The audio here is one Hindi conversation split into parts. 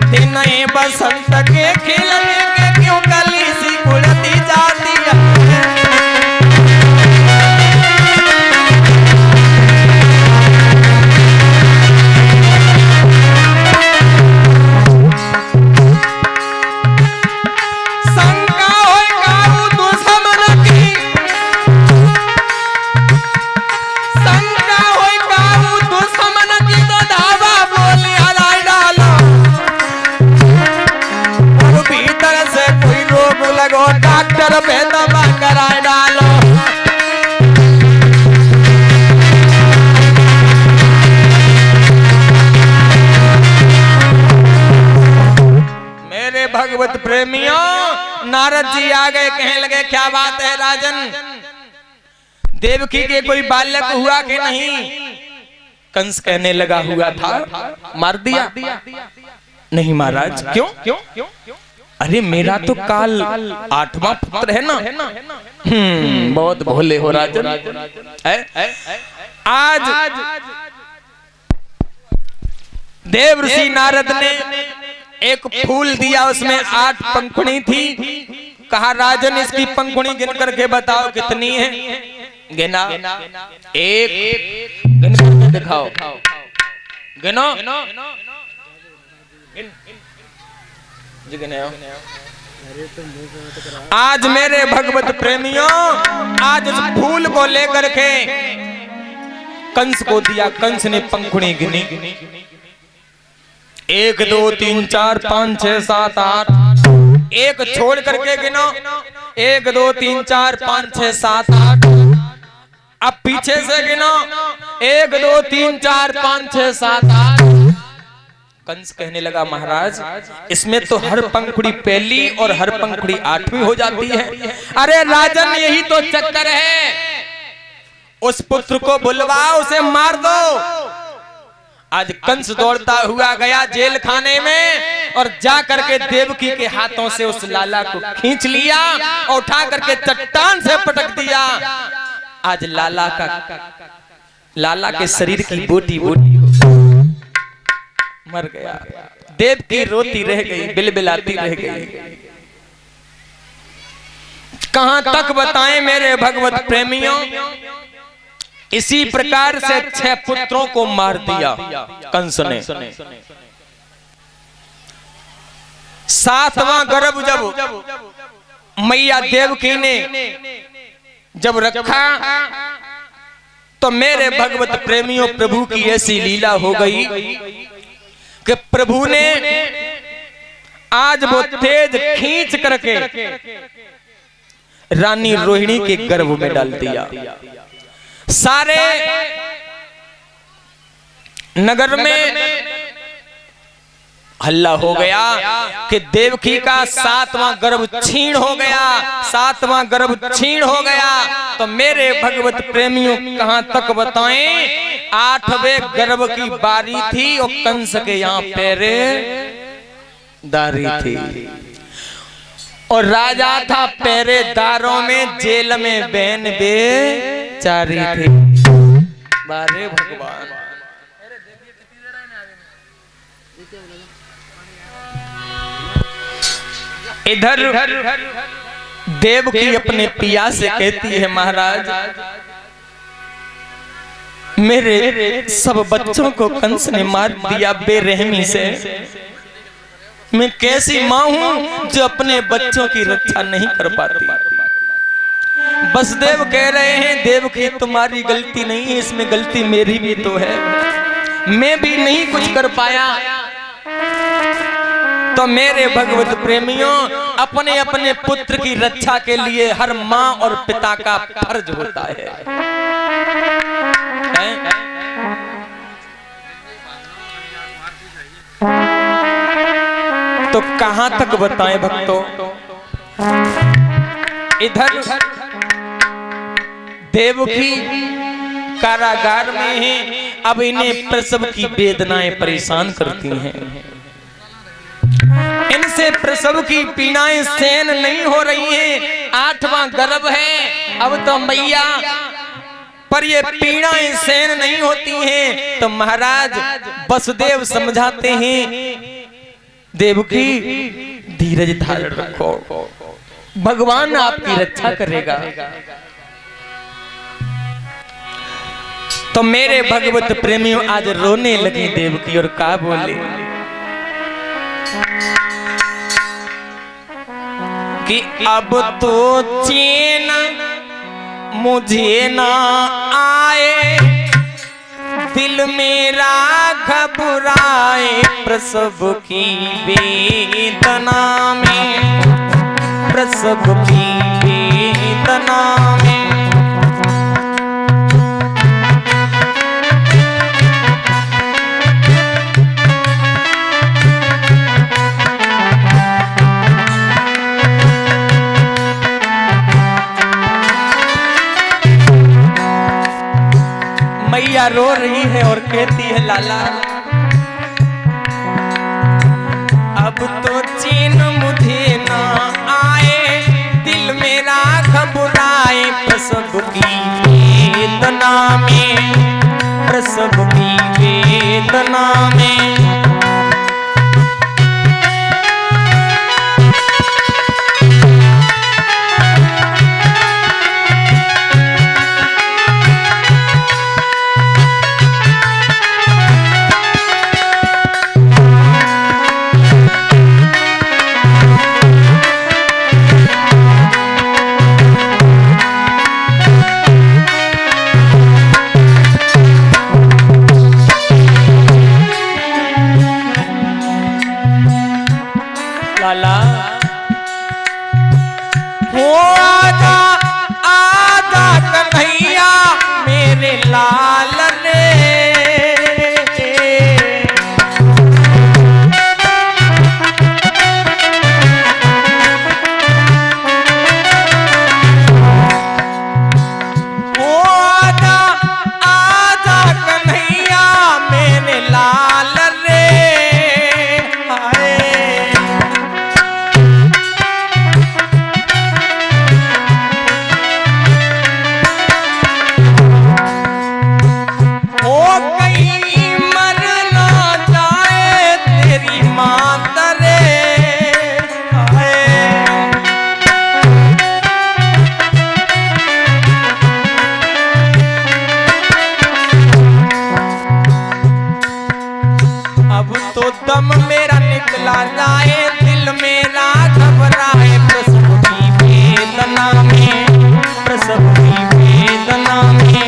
दिन बसंत के खिलने के क्यों कली सी उड़ती जाती है। डॉक्टर पे दवा करा डालो। मेरे भगवत प्रेमियों, नारद जी आ गए, कहने लगे क्या बात है राजन, देवकी के कोई बालक हुआ कि नहीं? कंस कहने लगा हुआ था, मार दिया? नहीं महाराज। क्यों? अरे मेरा तो काल 8वां पुत्र है ना। बहुत भोले हो राजन। आज देव ऋषि नारद ने एक फूल दिया, उसमें 8 पंखुड़ी थी। कहा राजन इसकी पंखुड़ी गिन करके बताओ कितनी है। गिना, 1 गिन करके दिखाओ, गिनो आज मेरे भगवत प्रेमियों, आज उस फूल को लेकर के कंस को दिया। कंस ने पंखुड़ी गिनी, 1 2 3 4 5 6 7 8। एक छोड़ करके गिनो, 1 2 3 4 5 6 7 8। अब पीछे से गिनो, 1 2 3 4 5 6 7 8। कंस कहने लगा महाराज इसमें तो हर पंखुड़ी पहली और हर पंखुड़ी 8वीं हो जाती है। अरे राजन यही तो चक्कर है, उस पुत्र को बुलवाओ, उसे मार दो। आज कंस दौड़ता हुआ गया जेल खाने में और जा करके देवकी के हाथों से उस लाला को खींच लिया और उठा करके चट्टान से पटक दिया। आज लाला के शरीर की बोटी बोटी मर गया। देवकी रोती रह गई, बिलबिलाती रह गई। कहां तक बताएं मेरे भगवत प्रेमियों, इसी प्रकार से 6 पुत्रों को मार दिया कंस ने। 7वां गर्भ जब मैया देवकी ने जब रखा तो मेरे भगवत प्रेमियों प्रभु की ऐसी लीला हो गई कि प्रभु ने आज वो तेज खींच करके रानी रोहिणी के गर्भ में डाल दिया। सारे नगर में हल्ला हो गया कि देवकी का 7वां गर्भ छीण हो गया, 7वां गर्भ छीण हो गया। तो मेरे भगवत प्रेमियों कहां तक बताएं, 8वें गर्भ की बारी थी और कंस के यहाँ पैरे दारी थी और राजा था पहरेदारों में, जेल में बहन बेचारी थी। बारे भगवान, इधर देवकी अपने पिया से कहती है महाराज मेरे सब बच्चों को कंस ने मार दिया बेरहमी से। मैं कैसी माँ हूं जो अपने बच्चों की रक्षा नहीं कर पाती। बसदेव कह रहे हैं देवकी तुम्हारी गलती नहीं है, इसमें गलती मेरी भी तो है, मैं भी नहीं कुछ कर पाया। तो मेरे भगवत प्रेमियों, अपने अपने पुत्र की रक्षा के लिए हर माँ और पिता का फर्ज होता है। तो कहां तक बताएं भक्तों, इधर देवकी कारागार में है, अब इन्हें प्रसव की वेदनाएं परेशान करती हैं। इनसे प्रसव की पीड़ाएं सहन नहीं हो रही हैं। 8वां गर्भ है, अब तो मैया पर ये पीड़ाएं सहन नहीं होती हैं। तो महाराज वसुदेव समझाते हैं देवकी धीरज धारण रखो, भगवान आपकी रक्षा करेगा। तो मेरे भगवत प्रेमियों आज रोने लगी देवकी और का बोले कि अब तो चैन मुझे ना आए, दिल मेरा घबराए प्रसव की वेदना में, प्रसव की वेदना में। मैया रो रही है और कहती है लाला अब तो चैन मुझे ना आए, दिल मेरा घबराए प्रसव की वेदना में, प्रसव की वेदना में। दम मेरा निकला जाए, दिल मेरा घबराए प्रसव की वेदना में, प्रसव की वेदना में।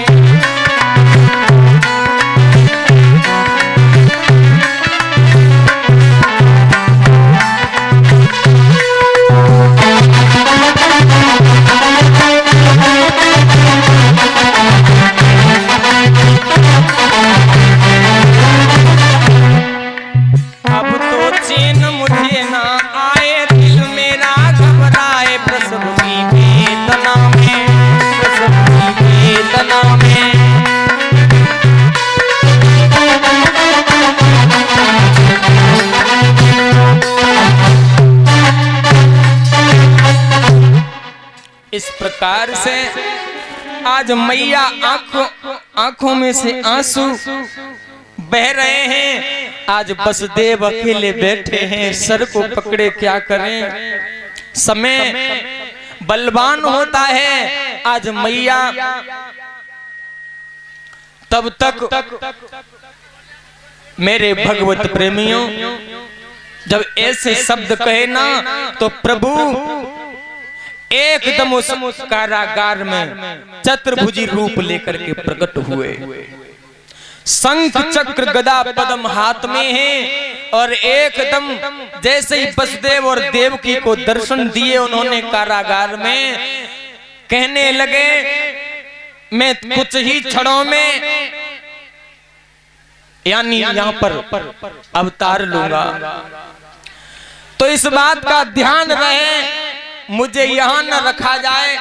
इस प्रकार से आज मैया आंखों में से आंसू बह रहे हैं। आज बसदेव अकेले बैठे हैं, सर को पकड़े क्या करें। समय बलवान होता है। आज मैया तब तक मेरे भगवत प्रेमियों जब ऐसे शब्द कहे ना तो प्रभु एकदम उस कारागार में चतुर्भुजी रूप लेकर के प्रकट हुए। शंख चक्र गदा पद्म हाथ में है और एकदम जैसे ही बसदेव और देवकी को दर्शन दिए उन्होंने कारागार में, कहने लगे मैं कुछ ही क्षणों में यानी यहाँ पर अवतार लूंगा। तो इस बात का ध्यान रहे मुझे यहाँ न रखा जाए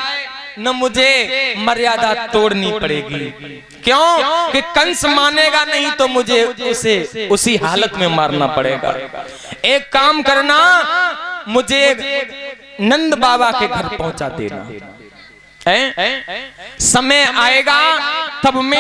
न मुझे मर्यादा तोड़नी पड़ेगी। क्यों कि कंस मानेगा नहीं तो मुझे उसे उसी हालत में मारना पड़ेगा। एक काम करना, मुझे नंद बाबा के घर पहुंचा देना है। समय आएगा तब मैं